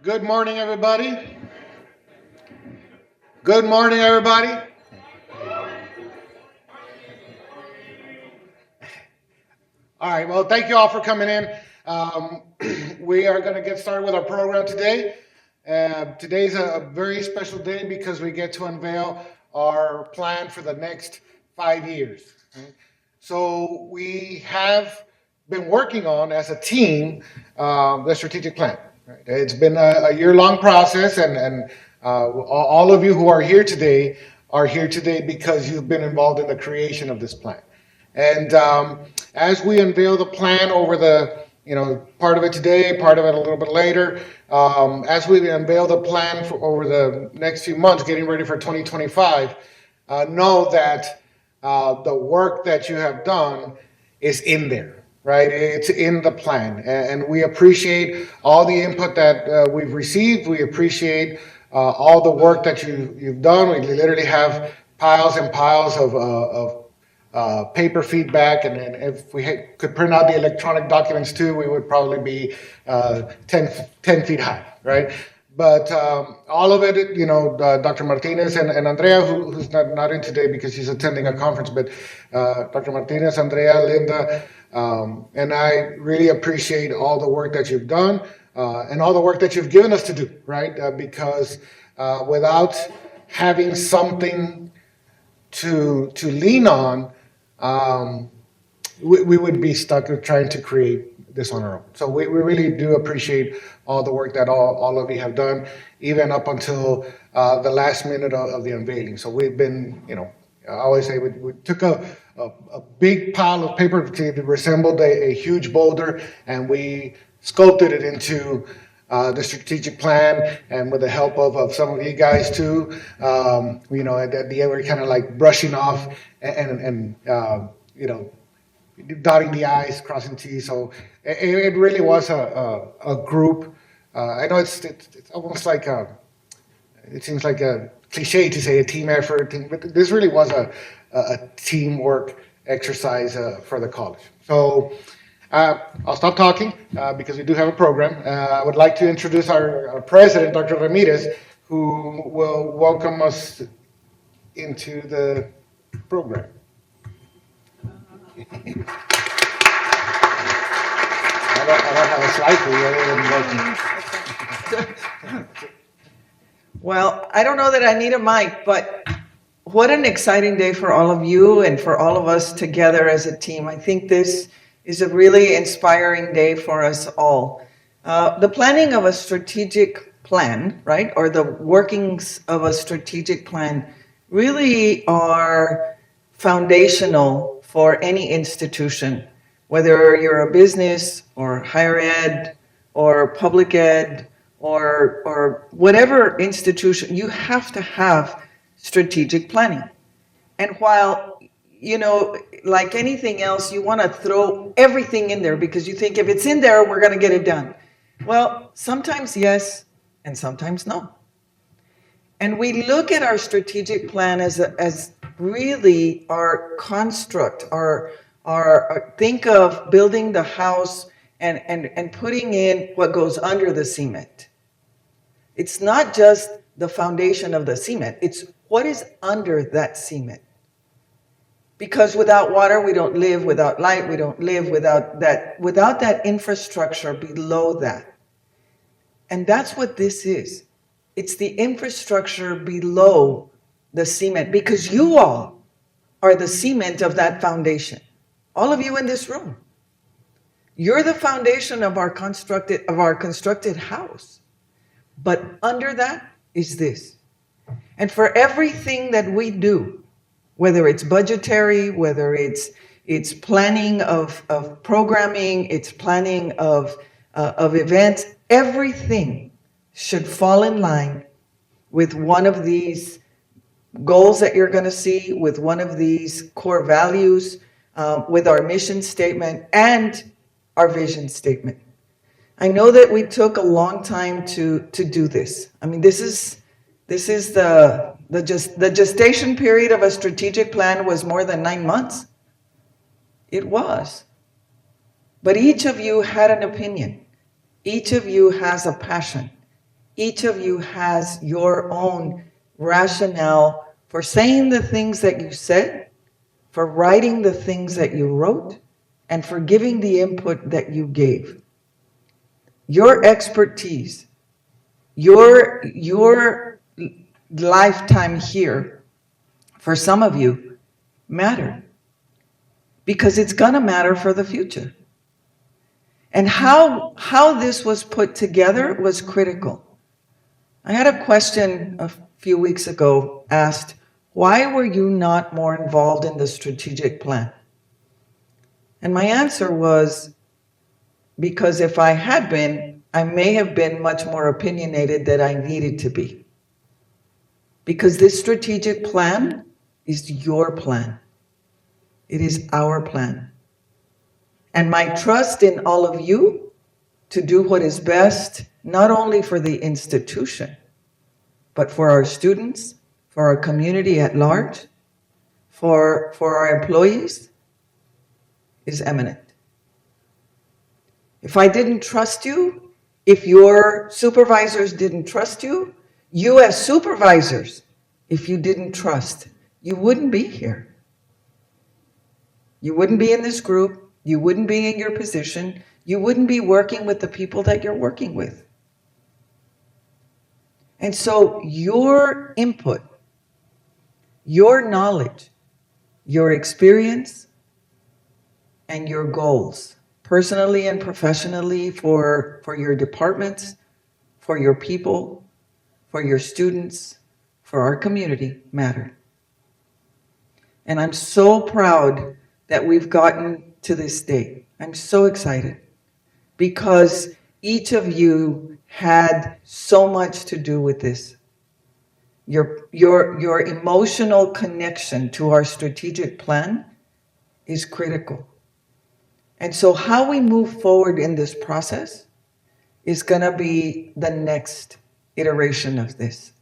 Good morning, everybody. Good morning, everybody. All right, well, thank you all for coming in. Um, we are going to get started with our program today. Today's a very special day because we get to unveil our plan for the next 5 years. Right? So we have been working on, as a team, the strategic plan. Right? It's been a year-long process, and all of you who are here today because you've been involved in the creation of this plan. And as we unveil the plan over part of it today, part of it a little bit later, as we unveil the plan for over the next few months, getting ready for 2025, know that the work that you have done is in there, right? It's in the plan. And we appreciate all the input that we've received. We appreciate all the work that you've done. We literally have piles and piles of paper feedback, and then if we could print out the electronic documents too, we would probably be 10 feet high, right? But all of it, Dr. Martinez and Andrea, who's not in today because she's attending a conference, but Dr. Martinez, Andrea, Linda, and I really appreciate all the work that you've done and all the work that you've given us to do, right? Because without having something to lean on, we would be stuck trying to create this on our own. So we really do appreciate all the work that all of you have done, even up until the last minute of the unveiling. So we've been, I always say we took a big pile of paper, resembled a huge boulder, and we sculpted it into the strategic plan, and with the help of some of you guys too. At the end, we're kind of like brushing off and dotting the I's, crossing T's. So it really was a group. I know it's almost like it seems like a cliche to say a team effort, but this really was a teamwork exercise for the college. So I'll stop talking because we do have a program. I would like to introduce our president, Dr. Ramirez, who will welcome us into the program. I don't have a slide for you. Well, I don't know that I need a mic, but what an exciting day for all of you and for all of us together as a team. I think this is a really inspiring day for us all. The planning of a strategic plan, right, or the workings of a strategic plan really are foundational for any institution, whether you're a business or higher ed or public ed or whatever institution, you have to have strategic planning. And while, like anything else, you want to throw everything in there because you think if it's in there, we're going to get it done. Well, sometimes yes, and sometimes no. And we look at our strategic plan as really our construct, our think of building the house and putting in what goes under the cement. It's not just the foundation of the cement, it's what is under that cement. Because without water, we don't live. Without light, we don't live. Without that infrastructure below that. And that's what this is. It's the infrastructure below the cement, because you all are the cement of that foundation. All of you in this room. You're the foundation of our constructed house. But under that is this. And for everything that we do, whether it's budgetary, whether it's planning of programming, it's planning of events, everything should fall in line with one of these goals that you're going to see, with one of these core values, with our mission statement and our vision statement. I know that we took a long time to do this. I mean, this is the gestation period of a strategic plan was more than 9 months. It was. But each of you had an opinion. Each of you has a passion. Each of you has your own rationale for saying the things that you said, for writing the things that you wrote, and for giving the input that you gave. Your expertise, your lifetime here, for some of you, mattered. Because it's going to matter for the future. And how this was put together was critical. I had a question a few weeks ago asked, why were you not more involved in the strategic plan? And my answer was, because if I had been, I may have been much more opinionated than I needed to be. Because this strategic plan is your plan. It is our plan. And my trust in all of you to do what is best, not only for the institution, but for our students, for our community at large, for our employees, is eminent. If I didn't trust you, if your supervisors didn't trust you, you as supervisors, if you didn't trust, you wouldn't be here. You wouldn't be in this group. You wouldn't be in your position. You wouldn't be working with the people that you're working with. And so your input, your knowledge, your experience, and your goals, personally and professionally for your departments, for your people, for your students, for our community, matter. And I'm so proud that we've gotten to this day. I'm so excited because each of you had so much to do with this. Your emotional connection to our strategic plan is critical. And so how we move forward in this process is going to be the next iteration of this.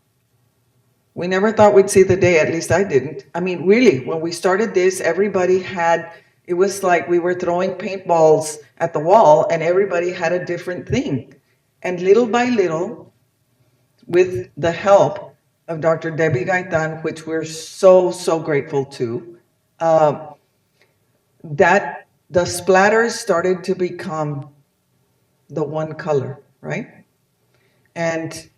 We never thought we'd see the day, at least I didn't. I mean, really, when we started this, everybody had, it was like we were throwing paintballs at the wall and everybody had a different thing. And little by little, with the help of Dr. Debbie Gaitan, which we're so, so grateful to, that the splatters started to become the one color, right? And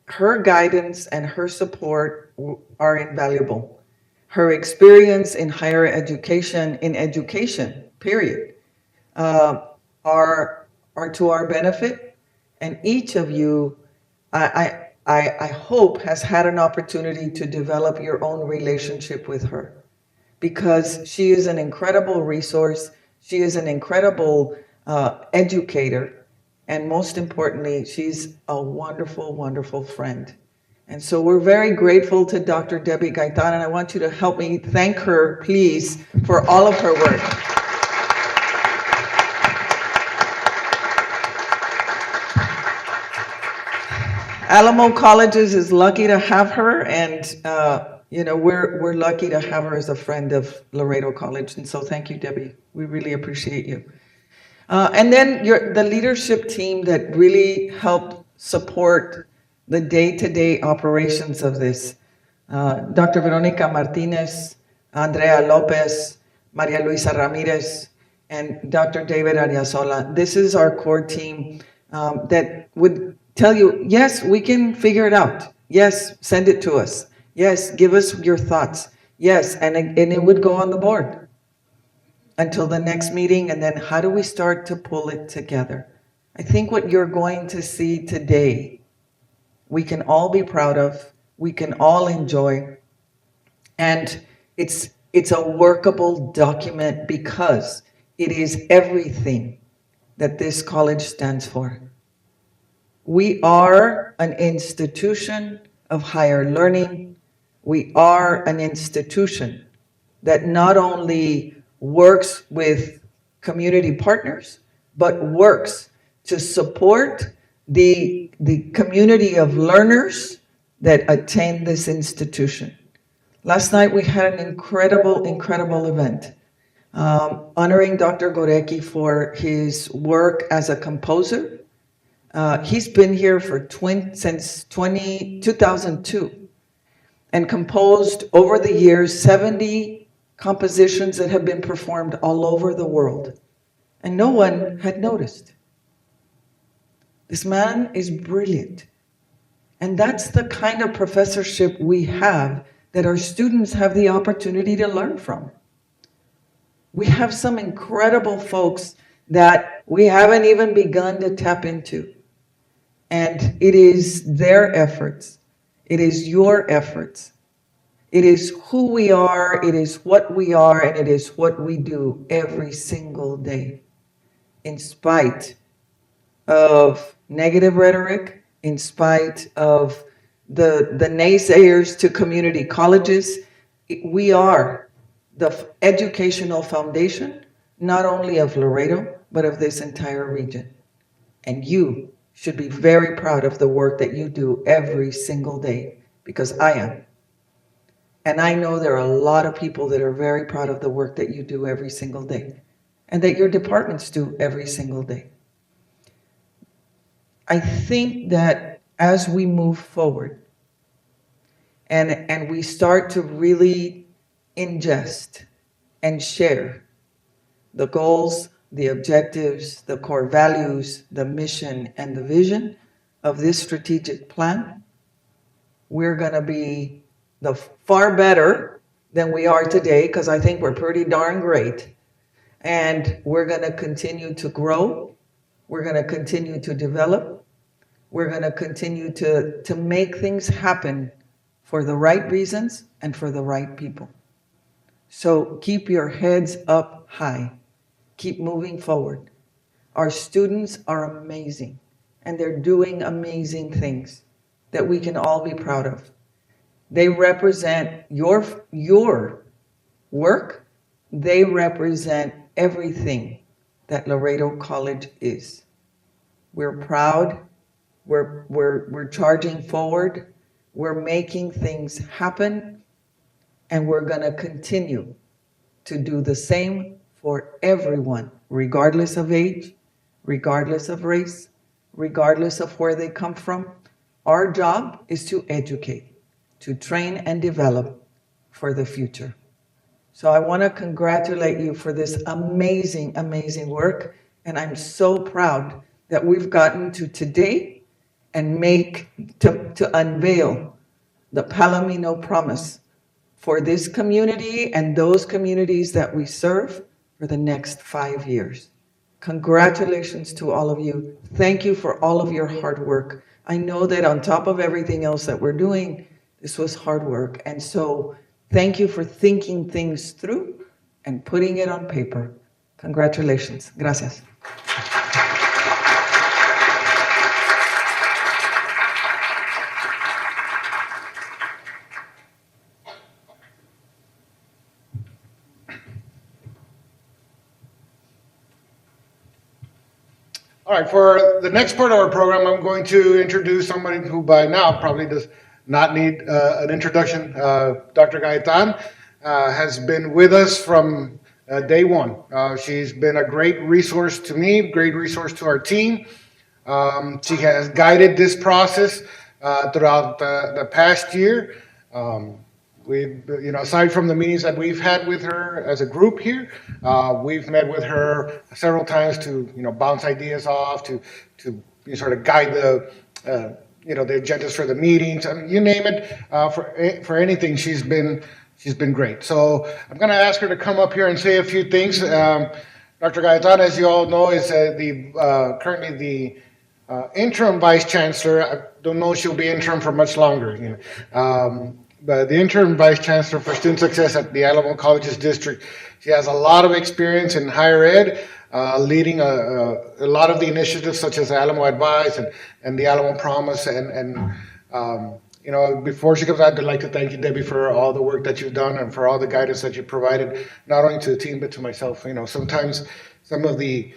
her guidance and her support are invaluable. Her experience in higher education, in education, period, are to our benefit. And each of you, I hope, has had an opportunity to develop your own relationship with her, because she is an incredible resource. She is an incredible educator. And most importantly, she's a wonderful, wonderful friend. And so we're very grateful to Dr. Debbie Gaitan, and I want you to help me thank her, please, for all of her work. Alamo Colleges is lucky to have her, and we're lucky to have her as a friend of Laredo College. And so thank you, Debbie. We really appreciate you. And then the leadership team that really helped support the day-to-day operations of this. Dr. Veronica Martinez, Andrea Lopez, Maria Luisa Ramirez, and Dr. David Ariazola. This is our core team that would tell you, yes, we can figure it out. Yes, send it to us. Yes, give us your thoughts. Yes, and it would go on the board until the next meeting. And then how do we start to pull it together? I think what you're going to see today, we can all be proud of, we can all enjoy, and it's a workable document because it is everything that this college stands for. We are an institution of higher learning. We are an institution that not only works with community partners, but works to support the community of learners that attend this institution. Last night we had an incredible, incredible event honoring Dr. Gorecki for his work as a composer, He's been here since 2002 and composed over the years 70 compositions that have been performed all over the world. And no one had noticed. This man is brilliant. And that's the kind of professorship we have that our students have the opportunity to learn from. We have some incredible folks that we haven't even begun to tap into. And it is their efforts. It is your efforts. It is who we are, it is what we are, and it is what we do every single day. In spite of negative rhetoric, in spite of the naysayers to community colleges, we are the educational foundation, not only of Laredo, but of this entire region. And you should be very proud of the work that you do every single day, because I am. And I know there are a lot of people that are very proud of the work that you do every single day, and that your departments do every single day. I think that as we move forward and we start to really ingest and share the goals, the objectives, the core values, the mission, and the vision of this strategic plan, we're going to be far better than we are today, because I think we're pretty darn great. And we're going to continue to grow. We're going to continue to develop. We're going to continue to make things happen for the right reasons and for the right people. So keep your heads up high. Keep moving forward. Our students are amazing, and they're doing amazing things that we can all be proud of. They represent your work. They represent everything that Laredo College is. We're proud. We're charging forward. We're making things happen, and we're going to continue to do the same for everyone, regardless of age, regardless of race, regardless of where they come from. Our job is to educate, to train and develop for the future. So I want to congratulate you for this amazing, amazing work. And I'm so proud that we've gotten to today and to unveil the Palomino promise for this community and those communities that we serve for the next 5 years. Congratulations to all of you. Thank you for all of your hard work. I know that on top of everything else that we're doing, this was hard work. And so thank you for thinking things through and putting it on paper. Congratulations. Gracias. All right, for the next part of our program, I'm going to introduce somebody who by now probably does not need an introduction. Dr. Gaetan has been with us from day one. She's been a great resource to me, great resource to our team. She has guided this process throughout the past year. We've, aside from the meetings that we've had with her as a group here, we've met with her several times to, bounce ideas off, to sort of guide the agendas for the meetings. I mean, you name it, for anything, she's been great. So I'm going to ask her to come up here and say a few things. Dr. Gaetan, as you all know, is currently the interim vice chancellor. I don't know if she'll be interim for much longer. But the interim vice chancellor for student success at the Alamo Colleges District. She has a lot of experience in higher ed, leading a lot of the initiatives such as Alamo Advise and the Alamo Promise. Before she comes out, I'd like to thank you, Debbie, for all the work that you've done and for all the guidance that you provided, not only to the team, but to myself. Sometimes some of the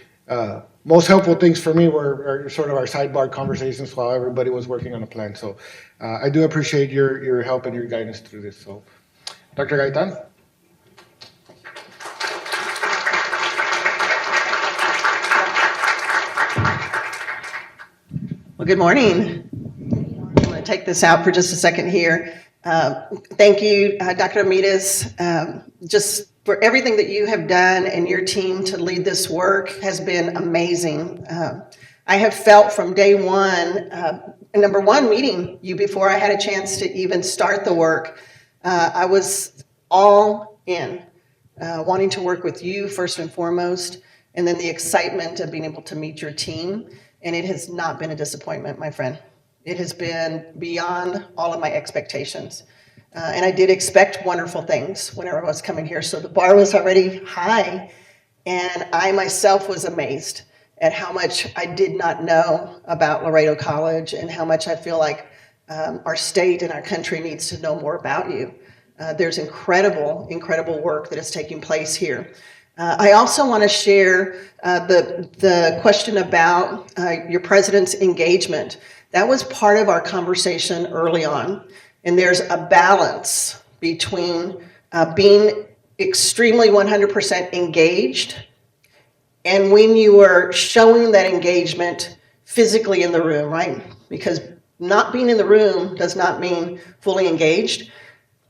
most helpful things for me were sort of our sidebar conversations while everybody was working on a plan. So I do appreciate your help and your guidance through this. So, Dr. Gaetan. Well, good morning. I'm going to take this out for just a second here. Thank you, Dr. Amidas, just for everything that you have done and your team to lead this work has been amazing. I have felt from day one, number one, meeting you before I had a chance to even start the work, I was all in, wanting to work with you first and foremost, and then the excitement of being able to meet your team. And it has not been a disappointment, my friend. It has been beyond all of my expectations. And I did expect wonderful things whenever I was coming here. So the bar was already high. And I myself was amazed at how much I did not know about Laredo College and how much I feel like our state and our country needs to know more about you. There's incredible, incredible work that is taking place here. I also want to share the question about your president's engagement. That was part of our conversation early on, and there's a balance between being extremely 100% engaged and when you are showing that engagement physically in the room, right? Because not being in the room does not mean fully engaged.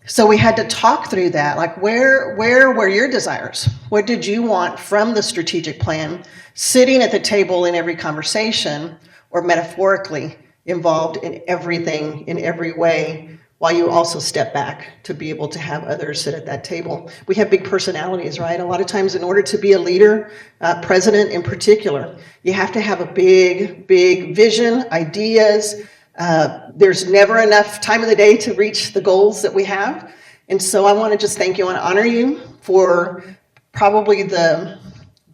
So we had to talk through that, like where were your desires? What did you want from the strategic plan, sitting at the table in every conversation, or metaphorically involved in everything, in every way, while you also step back to be able to have others sit at that table. We have big personalities, right? A lot of times in order to be a leader, president in particular, you have to have a big, big vision, ideas. There's never enough time of the day to reach the goals that we have. And so I want to just thank you and honor you for probably the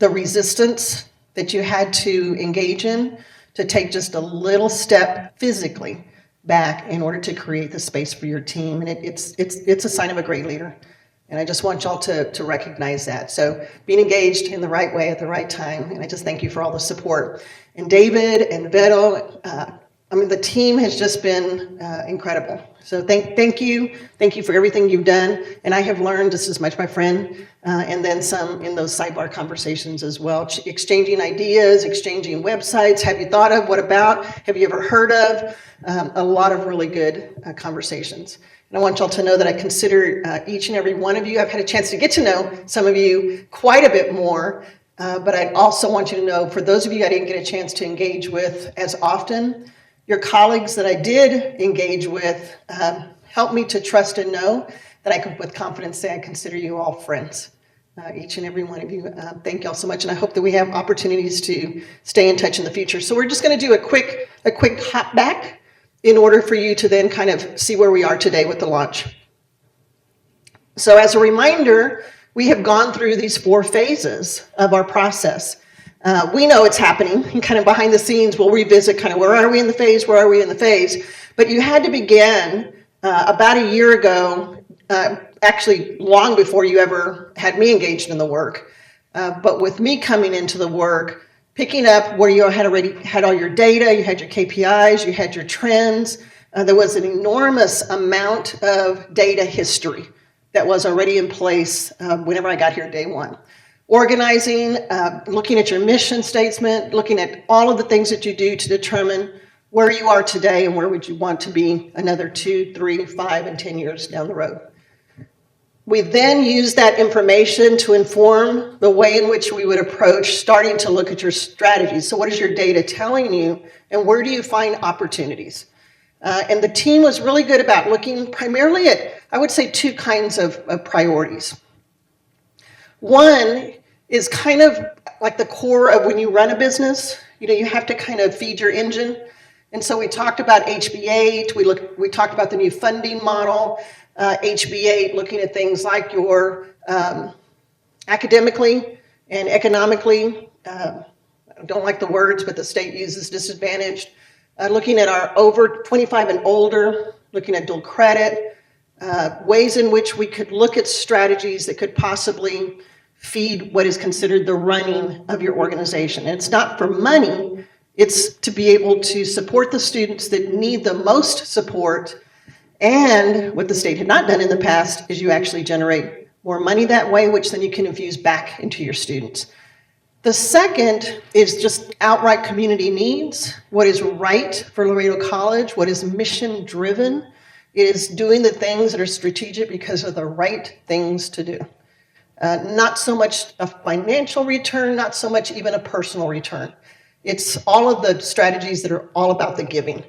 resistance that you had to engage in to take just a little step physically back in order to create the space for your team. And it's a sign of a great leader. And I just want y'all to recognize that. So being engaged in the right way at the right time. And I just thank you for all the support. And David and Beto, the team has just been incredible. So thank you. Thank you for everything you've done. And I have learned just as much, my friend, and then some in those sidebar conversations as well. Exchanging ideas, exchanging websites. Have you thought of? What about? Have you ever heard of? A lot of really good conversations. And I want y'all to know that I consider each and every one of you. I've had a chance to get to know some of you quite a bit more. But I also want you to know, for those of you I didn't get a chance to engage with as often, your colleagues that I did engage with helped me to trust and know that I could with confidence say I consider you all friends, each and every one of you. Thank you all so much, and I hope that we have opportunities to stay in touch in the future. So we're just going to do a quick hop back in order for you to then kind of see where we are today with the launch. So as a reminder, we have gone through these 4 phases of our process. We know it's happening, and kind of behind the scenes, we'll revisit kind of where are we in the phase, where are we in the phase. But you had to begin about a year ago, actually long before you ever had me engaged in the work. But with me coming into the work, picking up where you had already had all your data, you had your KPIs, you had your trends. There was an enormous amount of data history that was already in place whenever I got here day one. Organizing, looking at your mission statement, looking at all of the things that you do to determine where you are today and where would you want to be another 2, 3, 5, and 10 years down the road. We then use that information to inform the way in which we would approach starting to look at your strategies. So what is your data telling you, and where do you find opportunities? And the team was really good about looking primarily at, I would say, 2 kinds of priorities. One is kind of like the core of when you run a business. You have to kind of feed your engine. And so we talked about HB8, we talked about the new funding model, HB8, looking at things like your academically and economically, I don't like the words, but the state uses disadvantaged, looking at our over 25 and older, looking at dual credit, ways in which we could look at strategies that could possibly feed what is considered the running of your organization. And it's not for money, it's to be able to support the students that need the most support. And what the state had not done in the past is you actually generate more money that way, which then you can infuse back into your students. The second is just outright community needs, what is right for Laredo College, what is mission driven, is doing the things that are strategic because of the right things to do. Not so much a financial return, not so much even a personal return. It's all of the strategies that are all about the giving.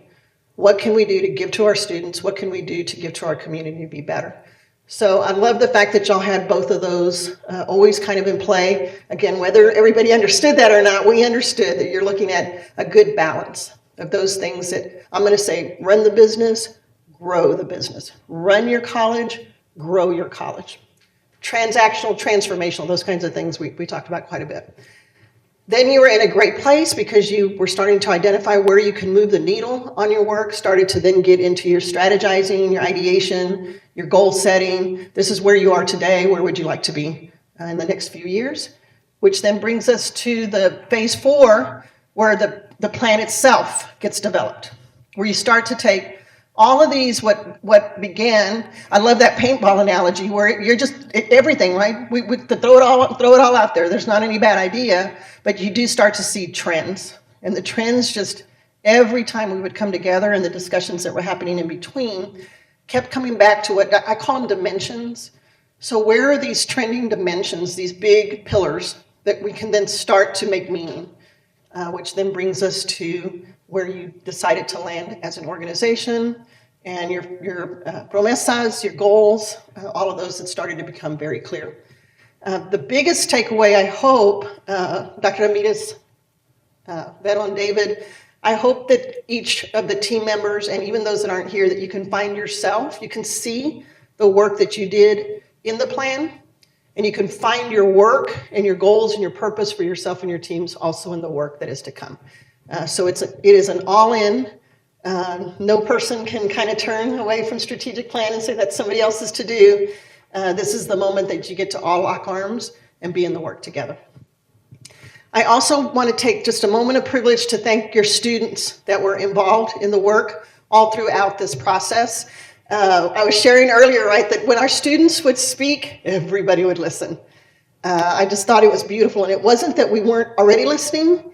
What can we do to give to our students? What can we do to give to our community to be better? So I love the fact that y'all had both of those always kind of in play. Again, whether everybody understood that or not, we understood that you're looking at a good balance of those things that I'm going to say, run the business, grow the business. Run your college, grow your college. Transactional, transformational, those kinds of things we talked about quite a bit. Then you were in a great place because you were starting to identify where you can move the needle on your work, started to then get into your strategizing, your ideation, your goal setting. This is where you are today. Where would you like to be in the next few years? Which then brings us to the phase 4, where the plan itself gets developed, where you start to take all of these, what began, I love that paintball analogy where you're just everything, right? We throw it all out there. There's not any bad idea, but you do start to see trends. And the trends just, every time we would come together and the discussions that were happening in between kept coming back to what I call them dimensions. So where are these trending dimensions, these big pillars that we can then start to make meaning, which then brings us to where you decided to land as an organization and your promesas, your goals, all of those that started to become very clear. The biggest takeaway, I hope, Dr. Amitas, Vero and David, I hope that each of the team members and even those that aren't here, that you can find yourself, you can see the work that you did in the plan, and you can find your work and your goals and your purpose for yourself and your teams also in the work that is to come. So it is an all-in. No person can kind of turn away from strategic plan and say that's somebody else's to do. This is the moment that you get to all lock arms and be in the work together. I also want to take just a moment of privilege to thank your students that were involved in the work all throughout this process. I was sharing earlier, right, that when our students would speak, everybody would listen. I just thought it was beautiful, and it wasn't that we weren't already listening.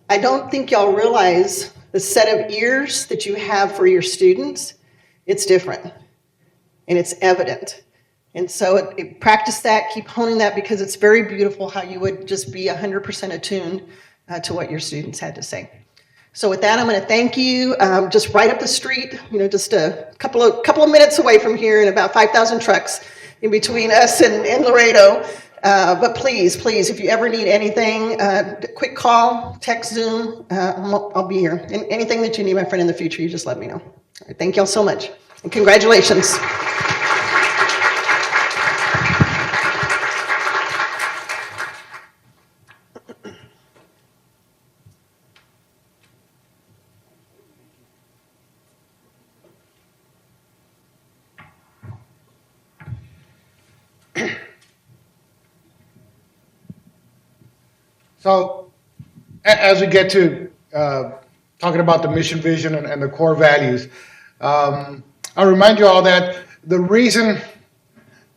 I don't think y'all realize the set of ears that you have for your students. It's different, and it's evident. And so practice that, keep honing that, because it's very beautiful how you would just be 100% attuned to what your students had to say. So with that, I'm going to thank you. Just right up the street, just a couple of minutes away from here, and about 5,000 trucks in between us and Laredo. But please, if you ever need anything, quick call, text, Zoom, I'll be here. And anything that you need, my friend, in the future, you just let me know. All right, thank y'all so much, and congratulations. So as we get to talking about the mission, vision, and the core values, I'll remind you all that the reason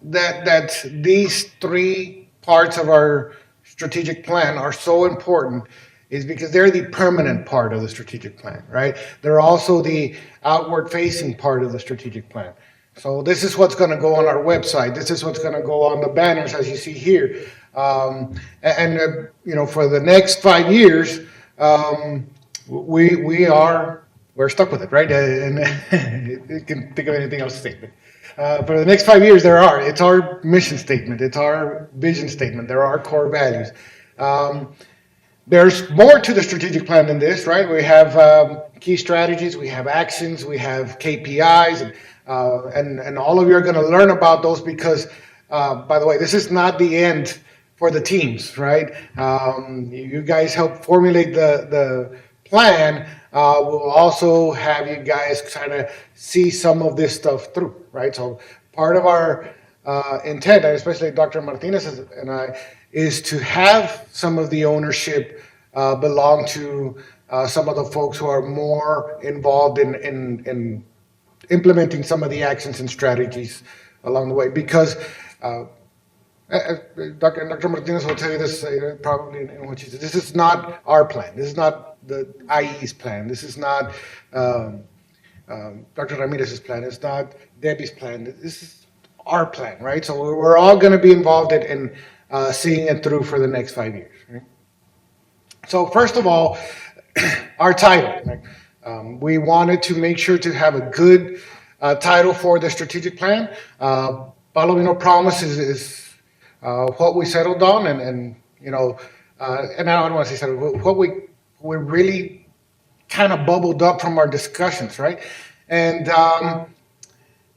that these 3 parts of our strategic plan are so important is because they're the permanent part of the strategic plan, right? They're also the outward-facing part of the strategic plan. So this is what's going to go on our website. This is what's going to go on the banners, as you see here. For the next 5 years, we're stuck with it, right? And you can think of anything else to say. But for the next 5 years, it's our mission statement, it's our vision statement, there are core values. There's more to the strategic plan than this, right? We have key strategies, we have actions, we have KPIs, and all of you are going to learn about those because, by the way, this is not the end for the teams, right? You guys help formulate the plan. We'll also have you guys kind of see some of this stuff through, right? So part of our intent, and especially Dr. Martinez and I, is to have some of the ownership belong to some of the folks who are more involved in implementing some of the actions and strategies along the way. Because Dr. Martinez will tell you this probably in what she said. This is not our plan. This is not the IE's plan. This is not Dr. Ramirez's plan. It's not Debbie's plan. This is our plan, right? So we're all going to be involved in seeing it through for the next 5 years. Right? So first of all, our title. Right? We wanted to make sure to have a good title for the strategic plan. Palomino Promise is what we settled on, and you know, and I don't want to say settled, what we really kind of bubbled up from our discussions, right? And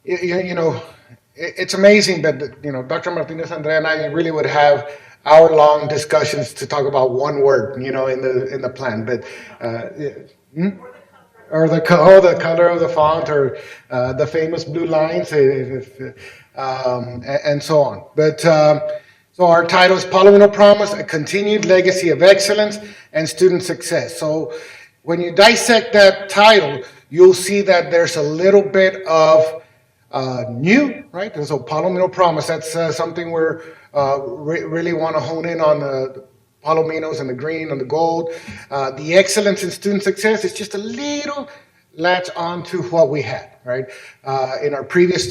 you know, it's amazing that Dr. Martinez, Andrea, and I really would have hour-long discussions to talk about one word, in the plan, but. Or the color of the font, or the famous blue lines, and so on. But so our title is Palomino Promise: A Continued Legacy of Excellence and Student Success. So when you dissect that title, you'll see that there's a little bit of new, right? So Palomino Promise, that's something we're really want to hone in on. The Palominos and the green and the gold. The excellence in student success is just a little latch on to what we had, right? In our previous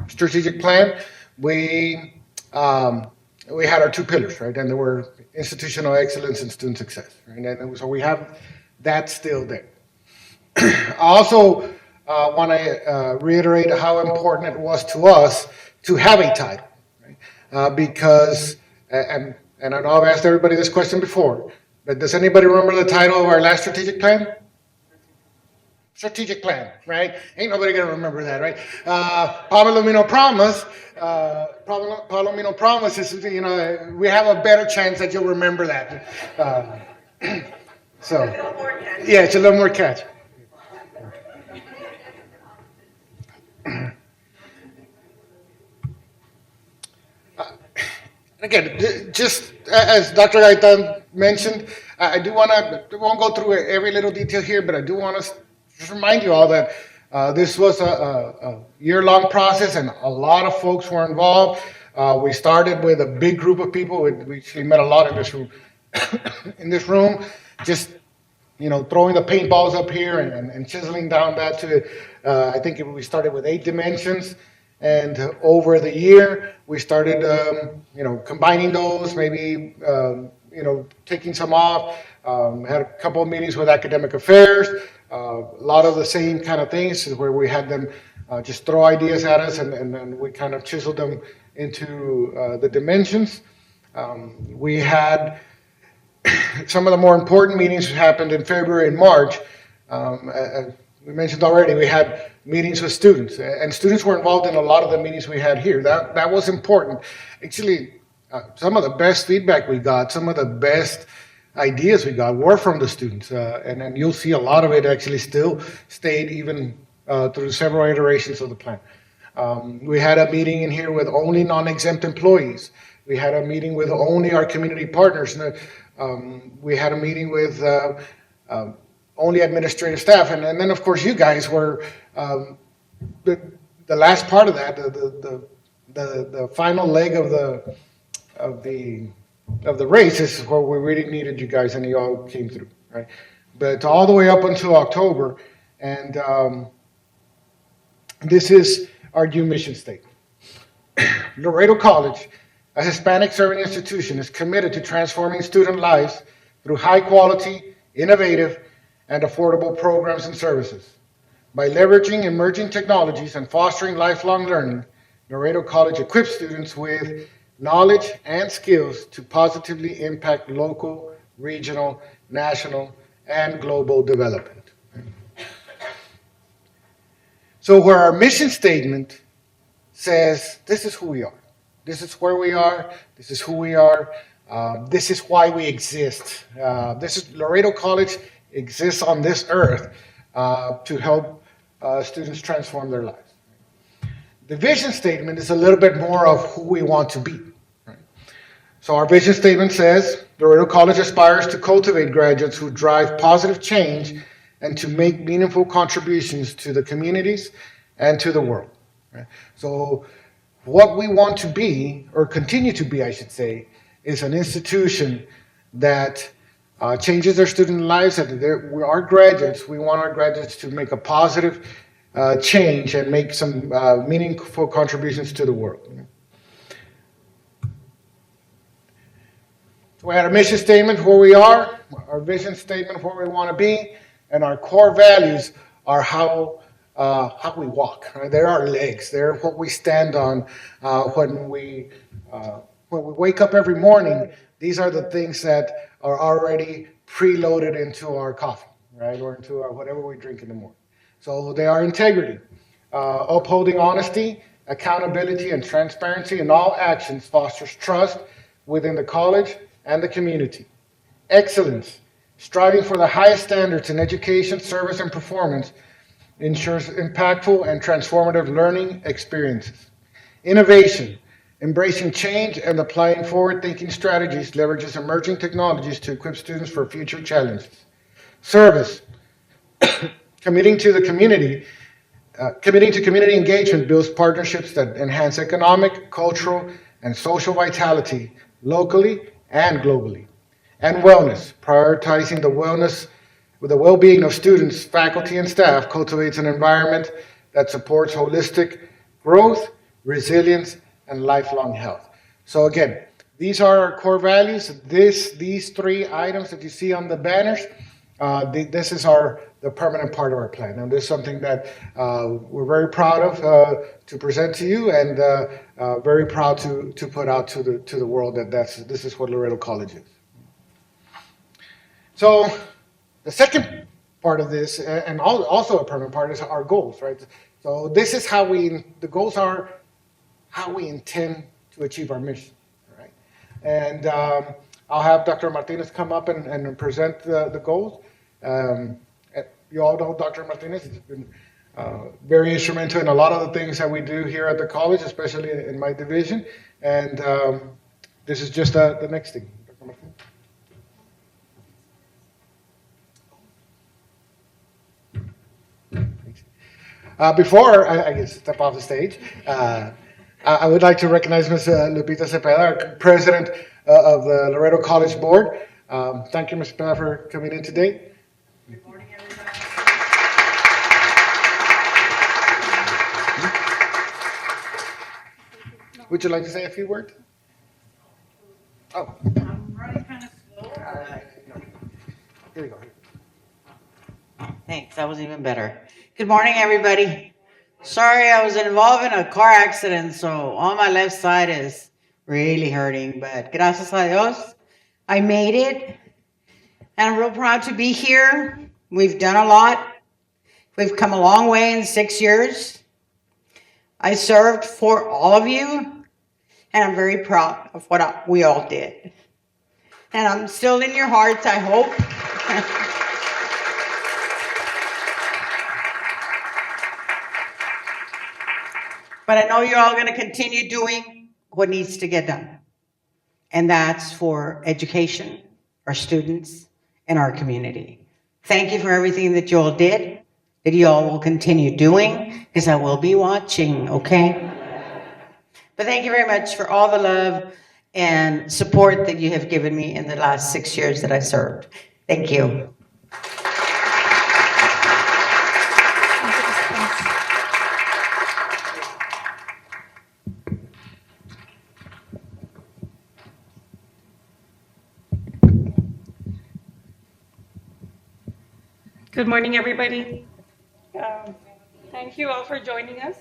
strategic plan, we had our two pillars, right? And there were institutional excellence and student success, right? And so we have that still there. I also want to reiterate how important it was to us to have a title, right? Because and I know I've asked everybody this question before, but does anybody remember the title of our last strategic plan? Strategic plan, right? Ain't nobody gonna remember that, right? Palomino Promise. Palomino Promise is, we have a better chance that you'll remember that. So, yeah, it's a little more catchy. Again, just as Dr. Gaitan mentioned, I won't go through every little detail here, but I do want to just remind you all that this was a year-long process, and a lot of folks were involved. We started with a big group of people. We actually met a lot in this room, just throwing the paintballs up here and chiseling down that to, I think we started with 8 dimensions. And over the year, we started, combining those, maybe, taking some off. Had a couple of meetings with academic affairs, a lot of the same kind of things where we had them just throw ideas at us, and then we kind of chiseled them into the dimensions. We had some of the more important meetings happened in February and March. We mentioned already, we had meetings with students, and students were involved in a lot of the meetings we had here. That was important. Actually, some of the best feedback we got, some of the best ideas we got were from the students, and you'll see a lot of it actually still stayed even through several iterations of the plan. We had a meeting in here with only non-exempt employees. We had a meeting with only our community partners. We had a meeting with only administrative staff, and then of course you guys were the last part of that, the final leg of the race is where we really needed you guys, and you all came through, right? But all the way up until October, and this is our new mission statement. Laredo College, a Hispanic serving institution, is committed to transforming student lives through high quality, innovative, and affordable programs and services. By leveraging emerging technologies and fostering lifelong learning, Laredo College equips students with knowledge and skills to positively impact local, regional, national, and global development. So where our mission statement says, this is who we are, this is where we are, this is who we are, this is why we exist. Laredo College exists on this earth to help students transform their lives. The vision statement is a little bit more of who we want to be. Right? So our vision statement says, Laredo College aspires to cultivate graduates who drive positive change and to make meaningful contributions to the communities and to the world. Right? So what we want to be, or continue to be, I should say, is an institution that changes their student lives. And we are graduates. We want our graduates to make a positive change and make some meaningful contributions to the world. So we had a mission statement where we are, our vision statement where we want to be, and our core values are how we walk. Right? They're our legs. They're what we stand on when we wake up every morning. These are the things that are already preloaded into our coffee, right, or into our whatever we drink in the morning. So they are integrity, upholding honesty, accountability, and transparency in all actions fosters trust within the college and the community. Excellence, striving for the highest standards in education, service, and performance, ensures impactful and transformative learning experiences. Innovation, embracing change and applying forward-thinking strategies, leverages emerging technologies to equip students for future challenges. Service, committing to community engagement builds partnerships that enhance economic, cultural, and social vitality locally and globally. And wellness, prioritizing the well-being of students, faculty, and staff cultivates an environment that supports holistic growth, resilience, and lifelong health. So again, these are our core values. These three items that you see on the banners, this is the permanent part of our plan. And this is something that we're very proud of to present to you, and very proud to put out to the world that this is what Laredo College is. So the second part of this, and also a permanent part, is our goals, right? So this is the goals are how we intend to achieve our mission, right? And I'll have Dr. Martinez come up and present the goals. You all know Dr. Martinez has been very instrumental in a lot of the things that we do here at the college, especially in my division. And this is just the next thing. Dr. Martinez. Before I get step off the stage, I would like to recognize Ms. Lupita Cepeda, our president of the Laredo College Board. Thank you, Ms. Cepeda, for coming in today. Good morning, everybody. Would you like to say a few words? Oh. I'm running kind of slow. Here you go. Thanks, that was even better. Good morning, everybody. Sorry, I was involved in a car accident, so on my left side is really hurting, but gracias a Dios, I made it. And I'm real proud to be here. We've done a lot. We've come a long way in 6 years. I served for all of you, and I'm very proud of what we all did. And I'm still in your hearts, I hope. But I know you're all going to continue doing what needs to get done. And that's for education, our students, and our community. Thank you for everything that you all did, that you all will continue doing, because I will be watching, okay? But thank you very much for all the love and support that you have given me in the last 6 years that I served. Thank you. Good morning, everybody. Thank you all for joining us.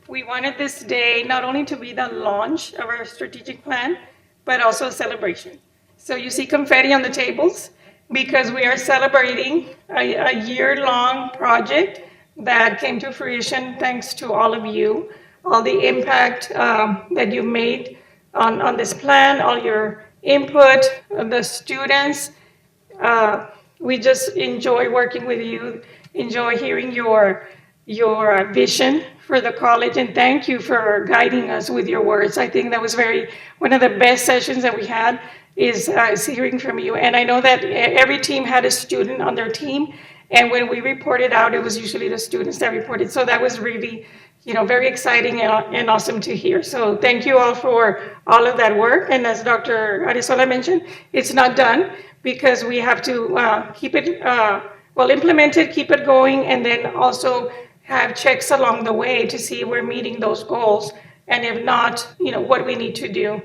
We wanted this day not only to be the launch of our strategic plan, but also a celebration. So you see confetti on the tables because we are celebrating a year-long project that came to fruition thanks to all of you, all the impact that you made on this plan, all your input, the students. We just enjoy working with you, enjoy hearing your vision for the college, and thank you for guiding us with your words. I think that was one of the best sessions that we had is hearing from you. And I know that every team had a student on their team, and when we reported out, it was usually the students that reported. So that was really very exciting and awesome to hear. So thank you all for all of that work. And as Dr. Arizola mentioned, it's not done because we have to keep it, implement it, keep it going, and then also have checks along the way to see if we're meeting those goals. And if not, what we need to do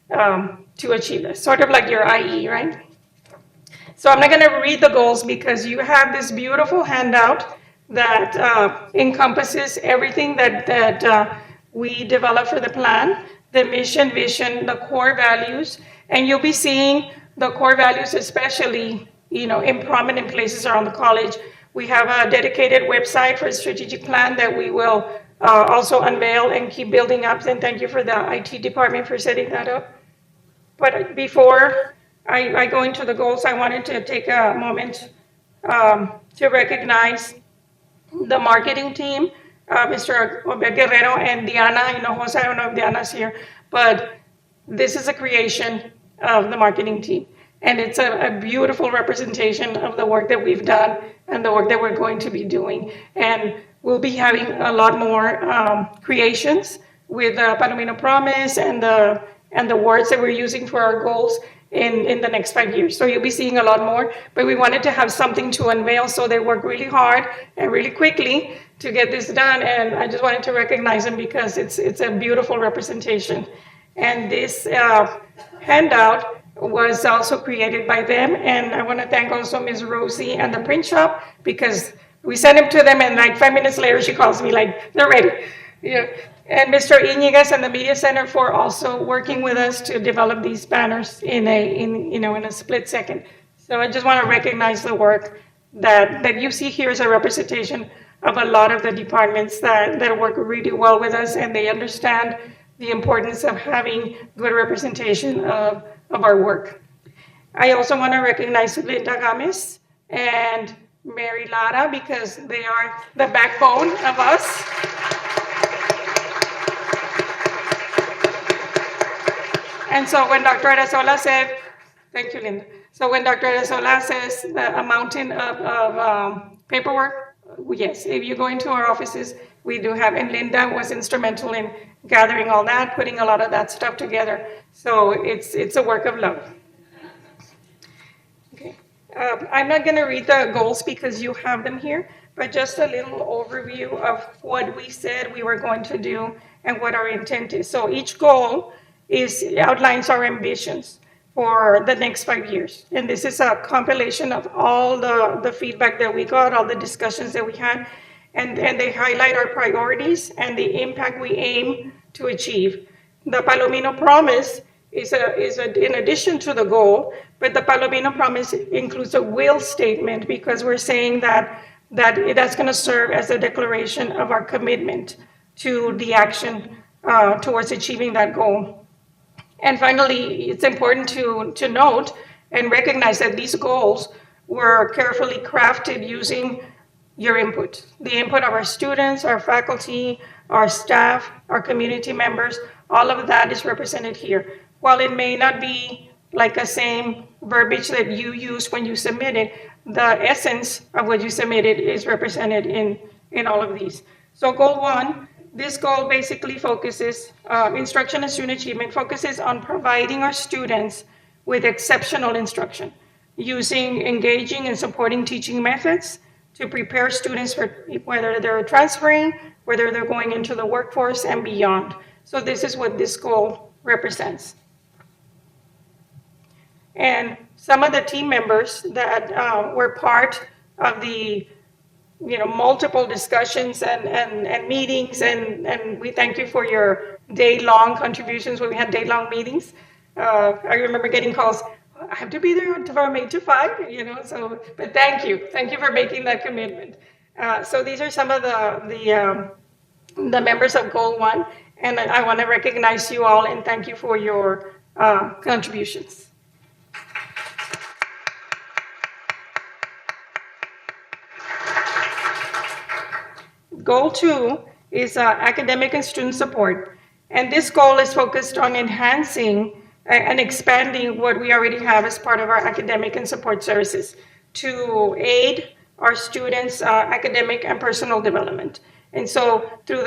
to achieve this. Sort of like your IE, right? So I'm not going to read the goals because you have this beautiful handout that encompasses everything that we developed for the plan, the mission, vision, the core values, and you'll be seeing the core values, especially, in prominent places around the college. We have a dedicated website for a strategic plan that we will also unveil and keep building up. And thank you for the IT department for setting that up. But before I go into the goals, I wanted to take a moment to recognize the marketing team, Mr. Guerrero and Diana. Jose, I don't know if Diana's here, but this is a creation of the marketing team. And it's a beautiful representation of the work that we've done and the work that we're going to be doing. And we'll be having a lot more creations with the Palomino Promise and the words that we're using for our goals in the next 5 years. So you'll be seeing a lot more, but we wanted to have something to unveil, so they work really hard and really quickly to get this done. And I just wanted to recognize them because it's a beautiful representation. And this handout was also created by them. And I want to thank also Ms. Rosie and the print shop because we sent them to them and like 5 minutes later, she calls me like, they're ready. Yeah. And Mr. Iñiguez and the Media Center for also working with us to develop these banners in a split second. So I just want to recognize the work that you see here as a representation of a lot of the departments that work really well with us, and they understand the importance of having good representation of our work. I also want to recognize Linda Gomez and Mary Lara because they are the backbone of us. And so when Dr. Arazola said, thank you, Linda. So when Dr. Arazola says a mountain of paperwork, yes, if you go into our offices, we do have, and Linda was instrumental in gathering all that, putting a lot of that stuff together. So it's a work of love. Okay, I'm not going to read the goals because you have them here, but just a little overview of what we said we were going to do and what our intent is. So each goal outlines our ambitions for the next 5 years. And this is a compilation of all the feedback that we got, all the discussions that we had, and they highlight our priorities and the impact we aim to achieve. The Palomino Promise is in addition to the goal, but the Palomino Promise includes a will statement because we're saying that's going to serve as a declaration of our commitment to the action towards achieving that goal. And finally, it's important to note and recognize that these goals were carefully crafted using your input, the input of our students, our faculty, our staff, our community members. All of that is represented here. While it may not be like the same verbiage that you used when you submitted, the essence of what you submitted is represented in all of these. So goal 1, this goal basically focuses, instruction and student achievement focuses on providing our students with exceptional instruction, using engaging and supporting teaching methods to prepare students for whether they're transferring, whether they're going into the workforce and beyond. So this is what this goal represents. And some of the team members that were part of the multiple discussions and meetings, and we thank you for your day-long contributions when we had day-long meetings. I remember getting calls, I have to be there from 8 to 5, but thank you for making that commitment. So these are some of the members of Goal 1, and I want to recognize you all and thank you for your contributions. Goal 2 is academic and student support. And this goal is focused on enhancing and expanding what we already have as part of our academic and support services to aid our students' academic and personal development. And so through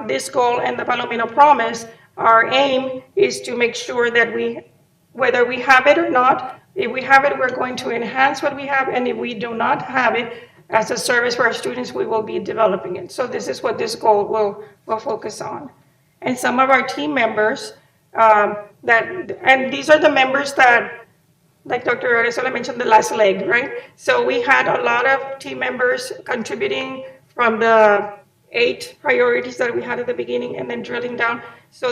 this goal and the Palomino Promise, our aim is to make sure that whether we have it or not, if we have it, we're going to enhance what we have, and if we do not have it as a service for our students, we will be developing it. So this is what this goal will focus on. And some of our team members and these are the members that, like Dr. Arrezola mentioned, the last leg, right? So we had a lot of team members contributing from the 8 priorities that we had at the beginning and then drilling down. So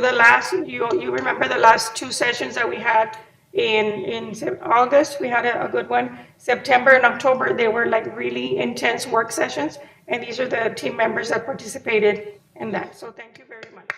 you remember the last 2 sessions that we had in August, we had a good one. September and October, they were like really intense work sessions. And these are the team members that participated in that. So thank you very much.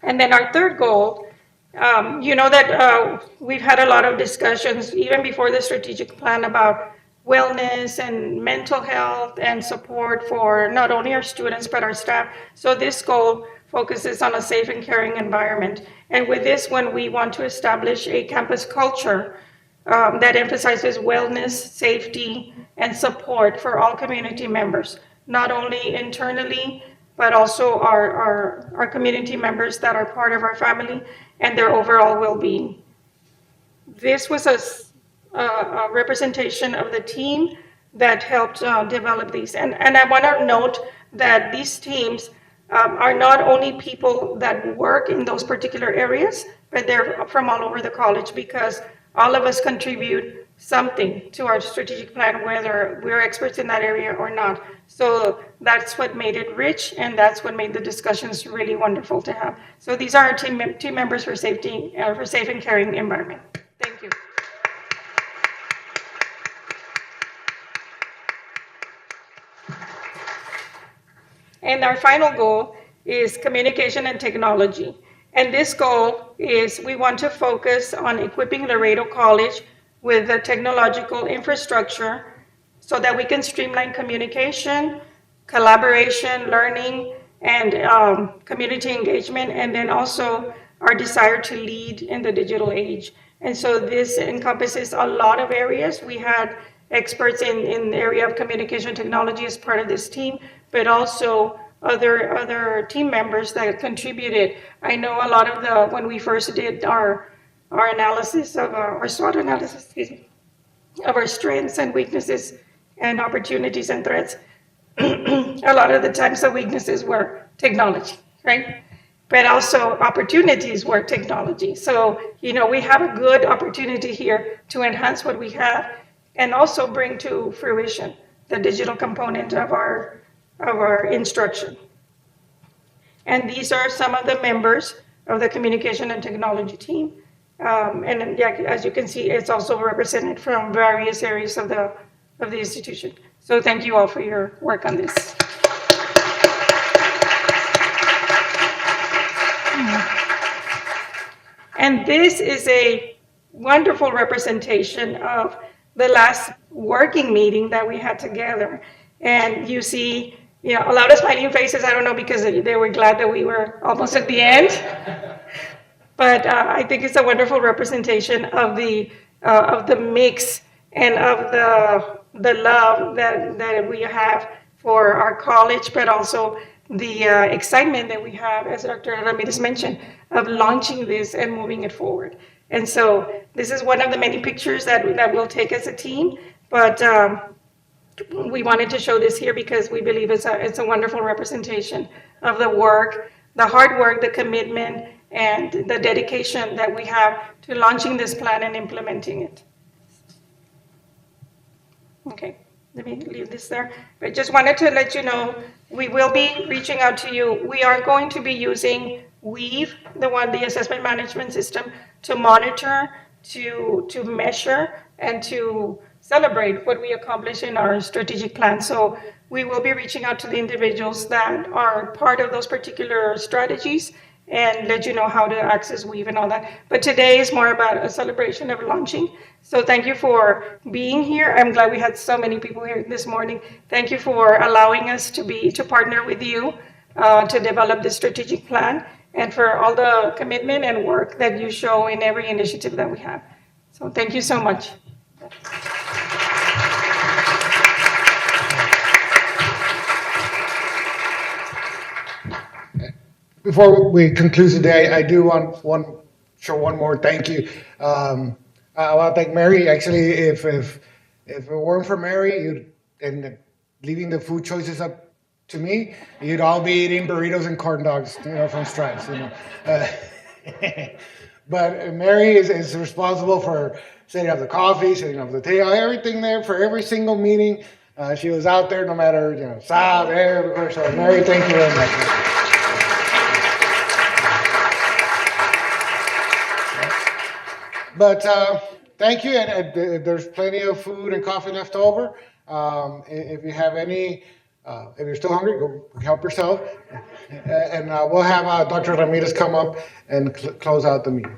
And then our third goal, you know that we've had a lot of discussions even before the strategic plan about wellness and mental health and support for not only our students but our staff. So this goal focuses on a safe and caring environment. And with this one, we want to establish a campus culture that emphasizes wellness, safety, and support for all community members, not only internally, but also our community members that are part of our family and their overall well-being. This was a representation of the team that helped develop these. And I want to note that these teams are not only people that work in those particular areas, but they're from all over the college, because all of us contribute something to our strategic plan, whether we're experts in that area or not. So that's what made it rich, and that's what made the discussions really wonderful to have. So these are our team members for safety, for safe and caring environment. Thank you. And our final goal is communication and technology. And this goal is we want to focus on equipping Laredo College with the technological infrastructure so that we can streamline communication, collaboration, learning, and community engagement, and then also our desire to lead in the digital age. And so this encompasses a lot of areas. We had experts in the area of communication technology as part of this team, but also other team members that contributed. I know a lot of when we first did our analysis of our SWOT analysis, of our strengths and weaknesses and opportunities and threats, a lot of the times the weaknesses were technology, right? But also opportunities were technology. So, we have a good opportunity here to enhance what we have and also bring to fruition the digital component of our instruction. And these are some of the members of the communication and technology team. And as you can see, it's also represented from various areas of the institution. So thank you all for your work on this. And this is a wonderful representation of the last working meeting that we had together. And you see, a lot of smiling faces. I don't know, because they were glad that we were almost at the end. But I think it's a wonderful representation of the mix and of the love that we have for our college, but also the excitement that we have, as Dr. Ramirez mentioned, of launching this and moving it forward. And so this is one of the many pictures that we'll take as a team, but we wanted to show this here because we believe it's a wonderful representation of the work, the hard work, the commitment, and the dedication that we have to launching this plan and implementing it. Okay, let me leave this there. But just wanted to let you know, we will be reaching out to you. We are going to be using Weave, the assessment management system, to monitor, to measure, and to celebrate what we accomplish in our strategic plan. So we will be reaching out to the individuals that are part of those particular strategies and let you know how to access Weave and all that. But today is more about a celebration of launching. So thank you for being here. I'm glad we had so many people here this morning. Thank you for allowing us to partner with you to develop this strategic plan, and for all the commitment and work that you show in every initiative that we have. So thank you so much. before we conclude today, I do want show one more thank you. I want to thank Mary. Actually, if it weren't for Mary, and leaving the food choices up to me, you'd all be eating burritos and corn dogs, from Stripes. Uh, but Mary is responsible for setting up the coffee, setting up the table, everything there for every single meeting. She was out there no matter, south, everywhere. So Mary, thank you very much. But thank you, and there's plenty of food and coffee left over. If you have any, if you're still hungry, go help yourself. And we'll have Dr. Ramirez come up and close out the meeting.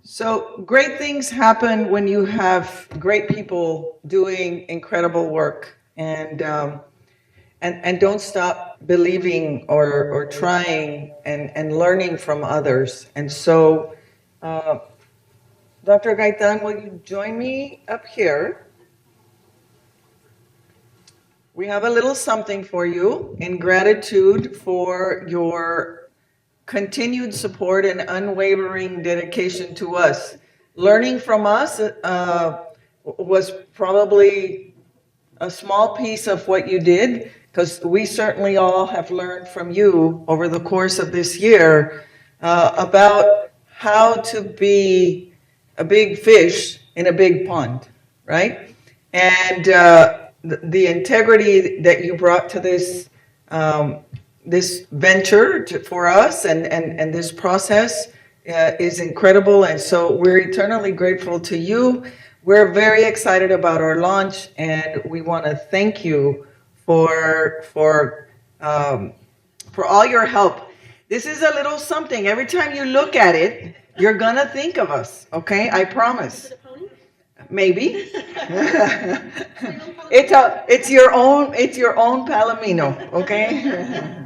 So great things happen when you have great people doing incredible work, and don't stop believing or trying and learning from others. And so, Dr. Gaitan, will you join me up here? We have a little something for you in gratitude for your continued support and unwavering dedication to us. Learning from us was probably a small piece of what you did, because we certainly all have learned from you over the course of this year about how to be a big fish in a big pond, right? And the integrity that you brought to this this venture for us and this process is incredible. And so we're eternally grateful to you. We're very excited about our launch, and we want to thank you for all your help. This is a little something. Every time you look at it, you're gonna think of us. Okay, I promise. Maybe. It's your own Palomino. Okay.